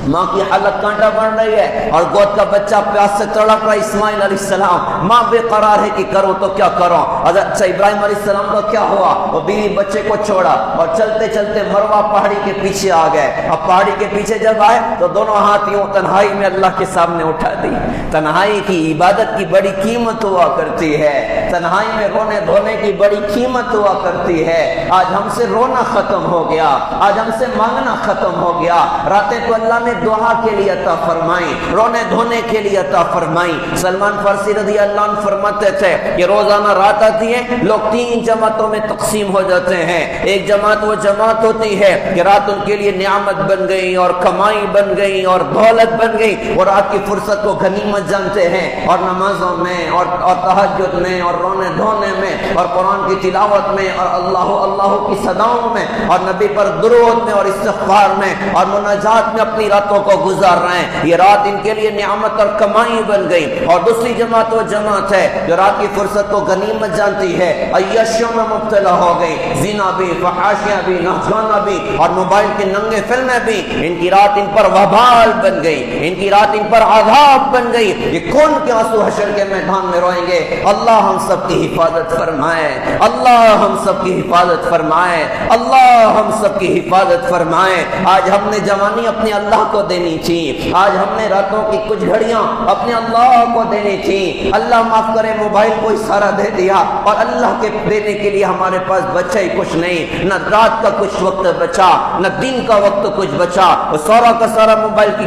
ماں کی حالت کانٹا بن رہی ہے اور گود کا بچہ پیاس سے تڑپ رہا ہے۔ اسماعیل علیہ السلام، ماں بے قرار ہے کہ کروں تو کیا کروں۔ اچھا ابراہیم علیہ السلام کا کیا ہوا؟ وہ بیوی بچے کو چھوڑا اور چلتے چلتے مروہ پہاڑی کے پیچھے آ گئے۔ اب پہاڑی کے پیچھے جب آئے تو دونوں ہاتھ یوں تنہائی میں اللہ کے سامنے اٹھا دی۔ تنہائی کی عبادت کی بڑی قیمت ہوا کرتی ہے، تنہائی میں رونے دھونے کی بڑی قیمت ہوا کرتی ہے۔ آج ہم سے رونا ختم ہو گیا، آج ہم سے مانگنا ختم ہو گیا۔ راتیں تو اللہ نے دعا کے لیے عطا فرمائی، رونے دھونے کے لیے عطا فرمائی۔ سلمان فارسی رضی اللہ عنہ فرماتے تھے کہ روزانہ رات آتی ہے، لوگ 3 جماعتوں میں تقسیم ہو جاتے ہیں۔ ایک جماعت وہ جماعت ہوتی ہے کہ رات ان کے لیے نعمت بن گئی اور کمائی بن گئی اور دولت بن گئی، اور رات کی فرصت کو غنیمت جانتے ہیں، اور نمازوں میں اور تہجد میں اور رونے دھونے میں اور قرآن کی تلاوت میں اور اللہ اللہ کی صداؤں میں اور نبی پر درود میں اور استغفار میں اور مناجات میں اپنی راتوں کو گزار رہے ہیں۔ یہ رات ان کے لیے نعمت اور کمائی بن گئی۔ اور دوسری جماعت وہ جماعت ہے جو رات کی فرصت کو غنیمت جانتی ہے، عیاشیوں میں مبتلا ہو گئی، زنا بھی، فحاشیاں بھی، ناچگانا بھی اور موبائل کی ننگے فلمیں بھی۔ ان کی رات ان پر وبال بن گئی، ان کی رات ان پر عذاب بن گئی۔ یہ کون کے آنسو حشر کے میدان میں روئیں گے؟ اللہ ہم سب کی حفاظت فرمائے، اللہ ہم سب کی حفاظت فرمائے، اللہ ہم سب کی حفاظت فرمائے۔ آج ہم نے جوانی اپنے اللہ کو دینی تھی، آج ہم نے راتوں کی کچھ گھڑیاں اپنے اللہ کو دینی تھی۔ اللہ معاف کرے موبائل کو اشارہ دے دیا اور اللہ کے دینے کے لیے ہمارے پاس بچا ہی کچھ نہیں، نہ رات کا کچھ وقت بچا نہ دن کا وقت کچھ بچا، وہ سارا کا سارا موبائل کی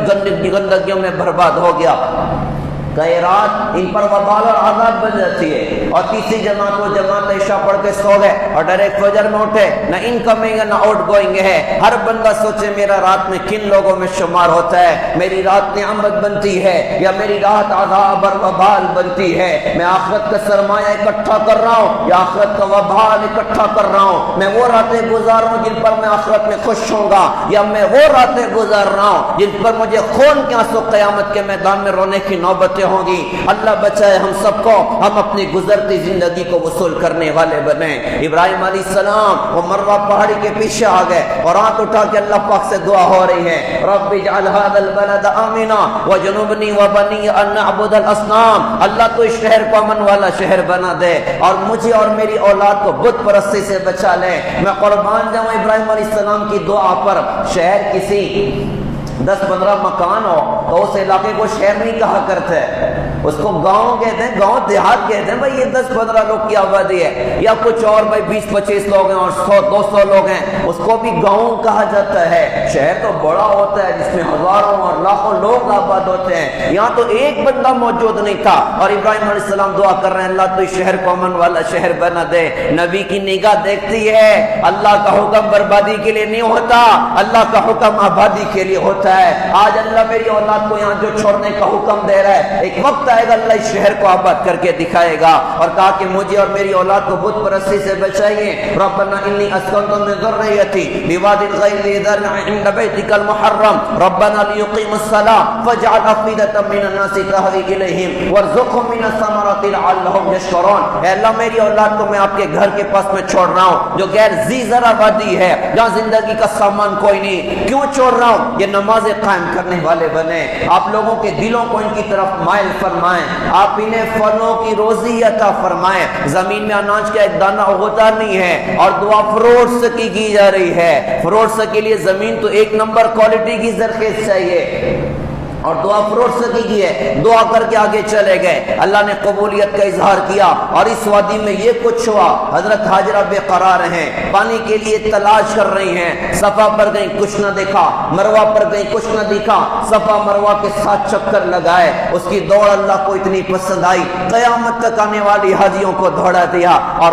گندگیوں میں برباد ہو گیا۔ کہ رات ان پر وبال اور عذاب بن جاتی ہے، اور تیسری جماعت وہ جماعت عشاء پڑھ کے سو گئے اور ڈائریکٹ فجر میں اٹھے، نہ ان کمنگ نہ آؤٹ گوئنگ ہے۔ ہر بندہ سوچے میرا رات میں کن لوگوں میں شمار ہوتا ہے، میری رات نعمت بنتی ہے یا میری رات عذاب اور وبال بنتی ہے۔ میں آخرت کا سرمایہ اکٹھا کر رہا ہوں یا آخرت کا وبال اکٹھا کر رہا ہوں؟ میں وہ راتیں گزار رہا ہوں جن پر میں آخرت میں خوش ہوں گا، یا میں وہ راتیں گزار رہا ہوں جن پر مجھے خون کے آنسو قیامت کے میدان میں رونے کی نوبتیں ہوں گی؟ اللہ بچائے ہم سب کو، ہم اپنی گزرتی زندگی کو وصول کرنے والے بنیں۔ ابراہیم علیہ السلام وہ مروہ پہاڑی کے پیچھے آ گئے اور ہاتھ اٹھا کے اللہ پاک سے دعا ہو رہی ہے، رب اجعل هذا البلد آمنا وجنبنی وبنی ان نعبد الاصنام۔ اللہ تو اس شہر کو امن والا شہر بنا دے اور مجھے اور میری اولاد کو بت پرستی سے بچا لے۔ میں قربان جاؤں ابراہیم علیہ السلام کی دعا پر۔ شہر کسی 10-15 مکان ہو تو اس علاقے کو شہر نہیں کہا کرتے، اس کو گاؤں کہتے ہیں، گاؤں دیہات کہتے ہیں۔ بھائی یہ 10-15 لوگ کی آبادی ہے، یا کچھ اور بھائی 20-25 لوگ ہیں اور 100-200 لوگ ہیں، اس کو بھی گاؤں کہا جاتا ہے۔ شہر تو بڑا ہوتا ہے جس میں ہزاروں اور لاکھوں لوگ آباد ہوتے ہیں، یہاں تو ایک بندہ موجود نہیں تھا اور ابراہیم علیہ السلام دعا کر رہے ہیں اللہ تو اس شہر کو امن والا شہر بنا دے۔ نبی کی نگاہ دیکھتی ہے، اللہ کا حکم بربادی کے لیے نہیں ہوتا، اللہ کا حکم آبادی کے لیے ہوتا ہے۔ آج اللہ میری اولاد کو یہاں جو چھوڑنے کا حکم دے رہا ہے، ایک وقت آئے گا اللہ اس شہر کو آباد کر کے دکھائے گا۔ اور کہا کہ مجھے اور میری اولاد کو بت پرستی سے بچائیے۔ ربنا انی اسکنت من ذریتی بواد غیر ذی زرع عند بیتک المحرم ربنا لیقیموا الصلاة فاجعل افئدة من الناس تهوی الیہم وارزقهم من الثمرات لعلهم یشکرون۔ اے اللہ میری اولاد کو میں آپ کے گھر کے پاس میں چھوڑ رہا ہوں جو غیر ذی زرع وادی ہے، جہاں زندگی کا سامان کوئی نہیں۔ کیوں چھوڑ رہا ہوں؟ یہ نماز قائم کرنے والے بنے، آپ لوگوں کے دلوں کو ان کی طرف مائل فرمائیں، آپ انہیں پھلوں کی روزی عطا فرمائیں۔ زمین میں اناج کا ایک دانہ اگتا نہیں ہے اور دعا فروٹس کی جا رہی ہے۔ فروٹس کے لیے زمین تو 1 نمبر کوالٹی کی زرخیز چاہیے، اور دعا فروٹس کی ہے، دعا کر کے آگے چلے گئے، اللہ نے قبولیت کا اظہار کیا اور اس وادی میں یہ کچھ ہوا۔ حضرت حاجرہ بے قرار ہیں، پانی کے لیے تلاش کر رہی ہیں، صفا پر گئیں کچھ نہ دیکھا، مروہ پر گئیں کچھ نہ دیکھا، صفا مروہ کے ساتھ چکر لگائے۔ اس کی دوڑ اللہ کو اتنی پسند آئی، قیامت تک آنے والی حاجیوں کو دوڑا دیا اور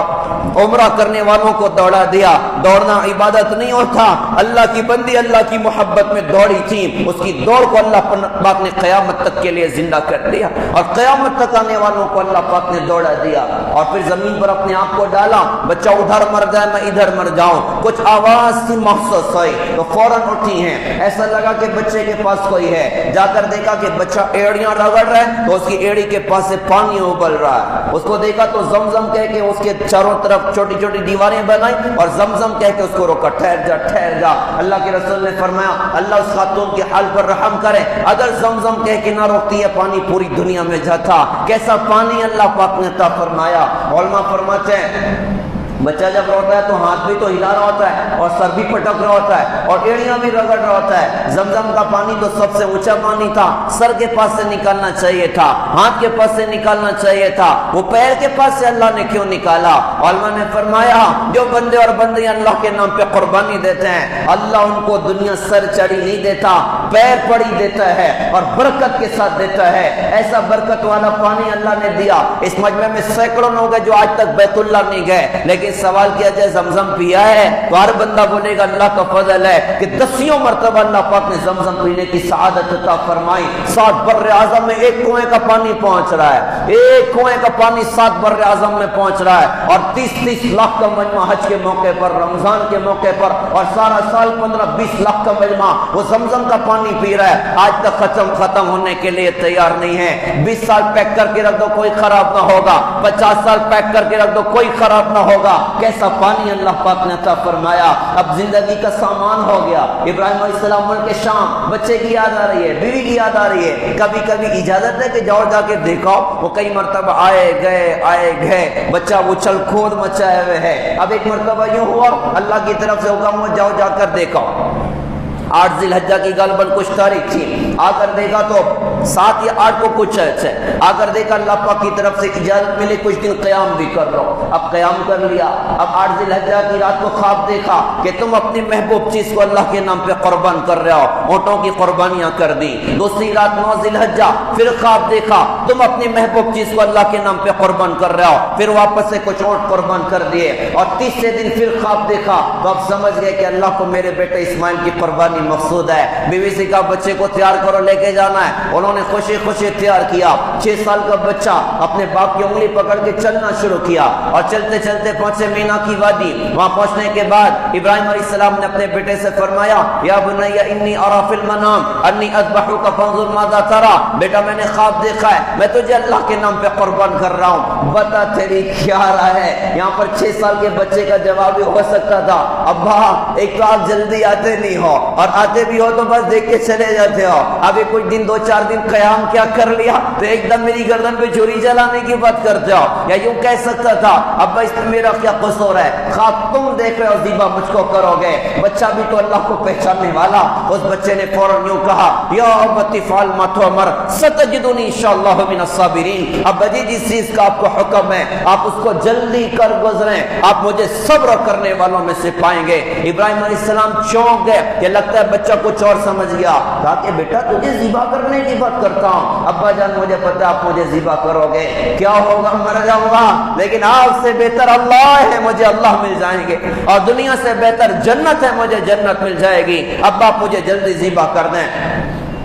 عمرہ کرنے والوں کو دوڑا دیا۔ دوڑنا عبادت نہیں ہوتا، اللہ کی بندی اللہ کی محبت میں دوڑی تھی، اس کی دوڑ کو اللہ پاک نے قیامت تک کے لیے زندہ کر دیا اور قیامت تک آنے والوں کو اللہ پاک نے دوڑا دیا۔ اور پھر زمین پر اپنے آپ کو ڈالا، بچہ ادھر مر جائے میں ادھر مر جاؤں۔ کچھ آواز سی محسوس ہوئی تو فوراً اٹھی ہیں، ایسا لگا کہ بچے کے پاس کوئی ہے، جا کر دیکھا کہ بچہ ایڑیاں رگڑ رہا ہے تو اس کی ایڑی کے پاس سے پانی ابل رہا ہے۔ اس کو دیکھا تو زمزم کہہ کے اس کے چاروں طرف چھوٹی چھوٹی دیواریں بنائی اور زمزم کہہ کے اس کو روکا، ٹھہر جا ٹھہر جا۔ اللہ کے رسول نے فرمایا اللہ اس خاتون کے حال پر رحم کرے، اگر زمزم کہہ کے نہ روکتی ہے پانی پوری دنیا میں جاتا۔ کیسا پانی اللہ پاک نے عطا فرمایا۔ علماء فرماتے ہیں بچہ جب روتا ہے تو ہاتھ بھی تو ہلا رہا ہوتا ہے اور سر بھی پٹک رہا ہوتا ہے اور ایڑیاں بھی رگڑ رہا ہوتا ہے۔ زمزم کا پانی تو سب سے اونچا پانی تھا، سر کے پاس سے نکالنا چاہیے تھا، ہاتھ کے پاس سے نکالنا چاہیے تھا، وہ پیر کے پاس سے اللہ نے کیوں نکالا؟ علماء نے فرمایا جو بندے اور بندیاں اللہ کے نام پہ قربانی دیتے ہیں اللہ ان کو دنیا سر چڑھی نہیں دیتا، پیر پڑی دیتا ہے اور برکت کے ساتھ دیتا ہے۔ ایسا برکت والا پانی اللہ نے دیا۔ اس مجمع میں سینکڑوں لوگ ہیں جو آج تک بیت اللہ نہیں گئے، لیکن سوال کیا جائے زمزم پیا ہے تو ہر بندہ بولے گا اللہ کا فضل ہے کہ 10 مرتبہ اللہ پاک نے زمزم پینے کی سعادت عطا فرمائی۔ 7 بر اعظم میں ایک کنویں کا پانی پہنچ رہا ہے، ایک کنویں کا پانی 7 بر اعظم میں پہنچ رہا ہے، اور 30 لاکھ کا مجمع حج کے موقع پر، رمضان کے موقع پر، اور سارا سال 15-20 لاکھ کا مجمع وہ زمزم کا پانی پی رہا ہے۔ آج تک ختم ہونے کے لیے تیار نہیں ہے۔ 20 سال پیک کر کے رکھ دو کوئی خراب نہ ہوگا، 50 سال پیک کر کے رکھ دو کوئی خراب نہ ہوگا۔ کیسا پانی اللہ پاک نے عطا فرمایا۔ اب زندگی کا سامان ہو گیا۔ ابراہیم علیہ السلام ملک شام، بچے کی یاد آ رہی ہے، بیوی کی یاد آ رہی ہے۔ کبھی کبھی اجازت ہے کہ جاؤ جا کے دیکھاؤ، وہ کئی مرتبہ آئے گئے بچہ اچھل کود مچائے ہوئے ہے۔ اب ایک مرتبہ یوں ہوا اللہ کی طرف سے حکم ہو جاؤ جا کر دیکھاؤ۔ 8 ذی الحجہ کی غالباً کچھ تاریخ تھی، آ کر دیکھا تو 7 یا 8 کو کچھ ہے، آ کر دیکھا اللہ پاک کی طرف سے اجازت ملی کچھ دن قیام بھی کر لو، اب قیام کر لیا۔ اب 8 ذی الحجہ کی رات کو خواب دیکھا کہ تم اپنی محبوب چیز کو اللہ کے نام پہ قربان کر رہے ہو، اونٹوں کی قربانیاں کر دی۔ دوسری رات 9 ذی الحجہ پھر خواب دیکھا تم اپنی محبوب چیز کو اللہ کے نام پہ قربان کر رہے ہو، پھر واپس سے کچھ اونٹ قربان کر دیے، اور تیسرے دن پھر خواب دیکھا تو اب سمجھ گئے کہ اللہ کو میرے بیٹے اسماعیل کی قربانی مقصود ہے۔ بیوی سے کہا بچے کو تیار کرو، لے کے جانا ہے۔ انہوں نے خوشی خوشی تیار کیا۔ 6 سال کا بچہ اپنے باپ کی انگلی پکڑ کے چلنا شروع کیا، اور چلتے چلتے پہنچے مینا کی وادی۔ وہاں پہنچنے کے بعد ابراہیم علیہ السلام نے اپنے بیٹے سے فرمایا یا بنی انی ارا فی المنام انی اذبحک فانظر ماذا ترى، بیٹا میں نے خواب دیکھا ہے، میں تجھے اللہ کے نام پہ قربان کر رہا ہوں، بتا تیری کیا رائے ہے۔ یہاں پر 6 سال کے بچے کا جواب بھی ہو سکتا تھا ابا ایک تو آپ جلدی آتے نہیں ہو، اور آتے بھی ہو تو بس دیکھ کے چلے جاتے ہو، ابھی کچھ دن 2-4 دن قیام کیا کر لیا تو ایک دم میری گردن پہ چھری چلانے کی بات کرتے ہو۔ یا یوں کہہ سکتا تھا ابا اس میں میرا کیا قصور ہے، خواب تم دیکھ رہے ہو ذبح مجھ کو کرو گے، بچہ بھی تو اللہ کو پہچاننے والا۔ اس بچے نے فوراً یوں کہا یا ابتی فعل ما تؤمر ستجدنی انشاءاللہ من الصابرین، ابا جی جس چیز کا آپ کو حکم ہے آپ اس کو جلدی کر گزریں، آپ مجھے صبر کرنے والوں میں سے پائیں گے۔ ابراہیم علیہ السلام چونک گئے کہ لگتا ہے بچہ کچھ اور سمجھ گیا، کہا کہ بیٹا تجھے ذبح کرنے کی بات کرتا ہوں، ابا جان مجھے پتہ آپ مجھے ذبح کرو گے، کیا ہوگا مر جاؤں گا، لیکن آپ سے بہتر اللہ ہے، مجھے اللہ مل جائیں گے، اور دنیا سے بہتر جنت ہے، مجھے جنت مل جائے گی، اب آپ مجھے جلدی ذبح کر دیں،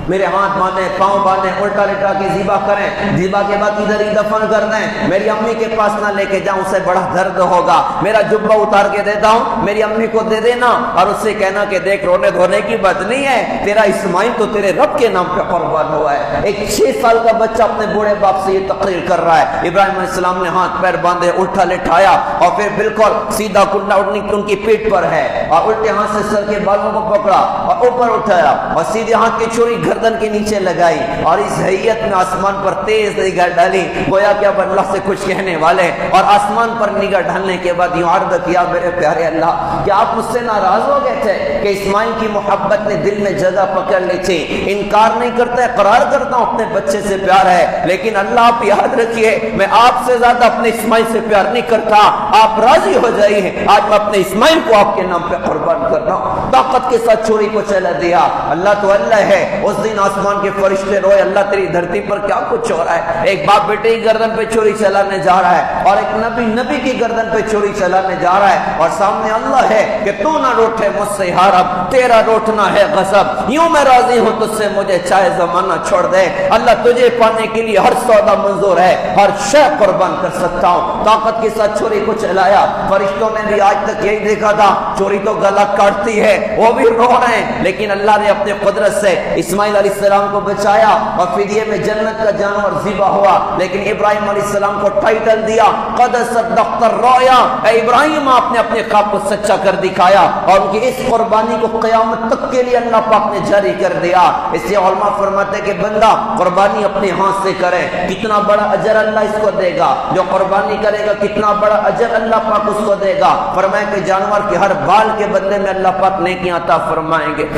میرے ہاتھ باندھیں پاؤں باندھیں الٹا لٹا کے ذبح کریں، ذبح کے بعد ادھر ہی دفن کر دیں، میری امی کے پاس نہ لے کے جاؤں، اسے بڑا درد ہوگا، میرا جبہ اتار کے دیتا ہوں میری امی کو دے دینا، اور اس سے کہنا کہ دیکھ رونے دھونے کی بات نہیں ہے، تیرا اسماعیل تو تیرے رب کے نام پہ قربان ہوا ہے۔ ایک 6 سال کا بچہ اپنے بوڑھے باپ سے یہ تقریر کر رہا ہے۔ ابراہیم علیہ السلام نے ہاتھ پیر باندھے، الٹا لٹایا، اور پھر بالکل سیدھا کنڈا ان کی پیٹھ پر ہے، اور الٹے ہاتھ سے سر کے بالوں کو پکڑا اور اوپر اٹھایا، اور سیدھے ہاتھ کی چھری گردن کے نیچے لگائی، اور اس حیت میں آسمان پر تیز نگاہ ڈالی، گویا کہ اب اللہ سے کچھ کہنے والے، اور آسمان پر نگاہ ڈالنے کے بعد یوں عرض کیا میرے پیارے اللہ کہ آپ مجھ سے ناراض ہو گئے تھے کہ اسماعیل کی محبت نے دل میں جگہ پکڑ لی تھی، انکار نہیں کرتا، اقرار کرتا ہوں اپنے بچے سے پیار ہے، لیکن اللہ آپ یاد رکھیے میں آپ سے زیادہ اپنے اسماعیل سے پیار نہیں کرتا، آپ راضی ہو جائیے، آج میں اپنے اسماعیل کو آپ کے نام پہ قربان کر رہا ہوں۔ طاقت کے ساتھ چھری کو چلا دیا، اللہ تو اللہ ہے۔ اس دن آسمان کے فرشتے روئے اللہ تیری دھرتی پر کیا کچھ ہو رہا ہے، ایک باپ بیٹے کی گردن پہ چھری چلانے جا رہا ہے، اور ایک نبی کی گردن پہ چھری چلانے جا رہا ہے، اور سامنے اللہ ہے کہ تو نہ روٹھے مجھ سے حرب، تیرا روٹنا ہے غضب، یوں میں راضی ہوں تجھ سے مجھے چاہے زمانہ چھوڑ دے، اللہ تجھے پانے کے لیے ہر سودا منظور ہے، ہر شے قربان کر سکتا ہوں۔ طاقت کے ساتھ چھری کو چلایا، فرشتوں نے بھی آج تک یہی دیکھا تھا چھری تو گلا کاٹتی ہے، وہ بھی رو رہے ہیں، لیکن اللہ نے اپنے قدرت سے اسماعیل علیہ السلام کو بچایا، اور فدیے میں جنت کا جانور ذبح ہوا، لیکن ابراہیم علیہ السلام کو ٹائٹل دیا قد صدقت الرؤیا، اے ابراہیم آپ نے اپنے خواب کو سچا کر دکھایا، اور ان کی اس قربانی کو قیامت تک کے لیے اللہ پاک نے جاری کر دیا۔ اس لیے علماء فرماتے کہ بندہ قربانی اپنے ہاتھ سے کرے، کتنا بڑا اجر اللہ اس کو دے گا، جو قربانی کرے گا کتنا بڑا اجر اللہ پاک اس کو دے گا۔ فرمائے کہ جانور کے ہر بال کے بدلے میں اللہ پاک نیکیاں عطا فرمائیں گے،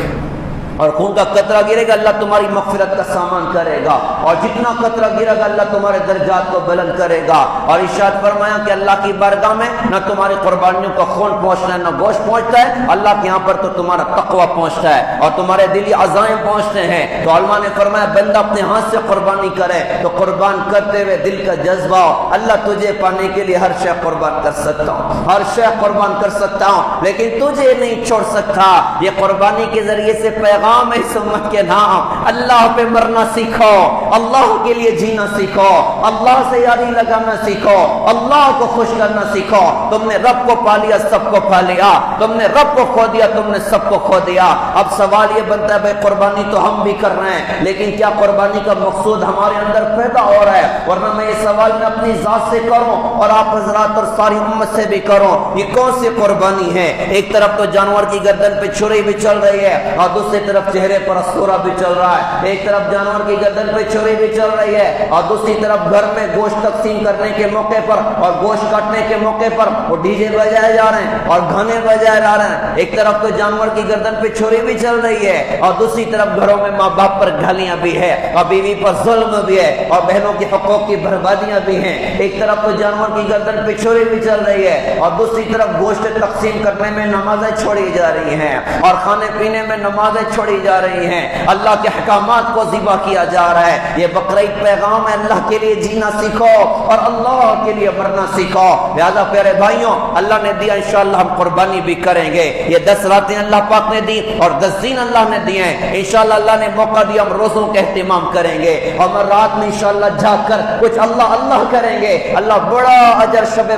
اور خون کا قطرہ گرے گا اللہ تمہاری مغفرت کا سامان کرے گا، اور جتنا قطرہ گرے گا اللہ تمہارے درجات کو بلند کرے گا۔ اور ارشاد فرمایا کہ اللہ کی بارگاہ میں نہ تمہاری قربانیوں کا خون پہنچتا ہے نہ گوشت پہنچتا ہے، اللہ کے یہاں پر تو تمہارا تقوی پہنچتا ہے اور تمہارے دلی عزائم پہنچتے ہیں۔ تو علماء نے فرمایا بندہ اپنے ہاتھ سے قربانی کرے تو قربان کرتے ہوئے دل کا جذبہ ہو، اللہ تجھے پانے کے لیے ہر شے قربان کر سکتا ہوں، ہر شے قربان کر سکتا ہوں، لیکن تجھے نہیں چھوڑ سکتا۔ یہ قربانی کے ذریعے سے پیغام ہے اس امت کے نام، اللہ پہ مرنا سیکھو، اللہ کے لیے جینا سیکھو، اللہ سے یاری لگانا سیکھو، اللہ کو خوش کرنا سیکھو۔ تم نے رب کو پا لیا سب کو پا لیا، تم نے رب کو کھو دیا تم نے سب کو کھو دیا۔ اب سوال یہ بنتا ہے بھائی قربانی تو ہم بھی کر رہے ہیں، لیکن کیا قربانی کا مقصود ہمارے اندر پیدا ہو رہا ہے؟ ورنہ میں یہ سوال میں اپنی ذات سے کروں اور آپ حضرات اور ساری امت سے بھی کروں، یہ کون سی قربانی ہے؟ ایک طرف تو جانور کی گردن پہ چھری بھی چل رہی ہے، اور دوسری طرف طرف چہرے پر استورا بھی چل رہا ہے، ایک طرف جانور کی گردن پہ چھری بھی چل رہی ہے، اور دوسری طرف گھر میں گوشت تقسیم کرنے کے موقع پر اور گوشت کاٹنے کے موقع پر وہ ڈی جے بجائے جا رہے ہیں اور گانے بجائے جا رہے ہیں۔ ایک طرف تو جانور کی گردن پہ چھری بھی چل رہی ہے، اور دوسری طرف گھروں میں ماں باپ پر گالیاں بھی ہے، اور بیوی پر ظلم بھی ہے، اور بہنوں کے حقوق کی بربادیاں بھی ہیں۔ ایک طرف تو جانور کی گردن پہ چھری بھی چل رہی ہے، اور دوسری طرف گوشت تقسیم کرنے میں نمازیں چھوڑی جا رہی ہیں، اور کھانے پینے میں نمازیں چھوڑی جا رہی ہیں، اللہ کے احکامات کو ذبح کیا جا رہا ہے۔ یہ بقرعید پیغام ہے، اللہ کے لیے جینا سیکھو اور اللہ کے لیے مرنا سیکھو۔ لہذا پیارے بھائیوں، اللہ نے دیا، انشاءاللہ ہم قربانی بھی کریں گے۔ یہ 10 راتیں اللہ پاک نے دی اور 10 دن اللہ نے دیے ہیں، انشاءاللہ اللہ نے موقع دیا، ہم روزوں کا اہتمام کریں گے، اور ہم رات میں انشاءاللہ جاگ کر کچھ اللہ اللہ کریں گے۔ اللہ بڑا اجر شب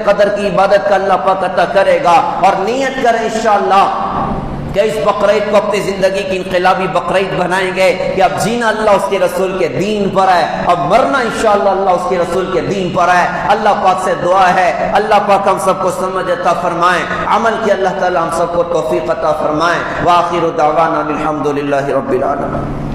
قدر کی عبادت کا اللہ پاک عطا کرے گا، اور نیت کریں انشاءاللہ کہ اس بقرعید کو اپنی زندگی کی انقلابی بقرعید بنائیں گے، کہ اب جینا اللہ اس کے رسول کے دین پر ہے، اب مرنا انشاءاللہ اللہ اس کے رسول کے دین پر ہے۔ اللہ پاک سے دعا ہے، اللہ پاک ہم سب کو سمجھ عطا فرمائیں، عمل کی اللہ تعالی ہم سب کو توفیق عطا فرمائیں۔ وآخر دعوانا الحمدللہ رب العالمین۔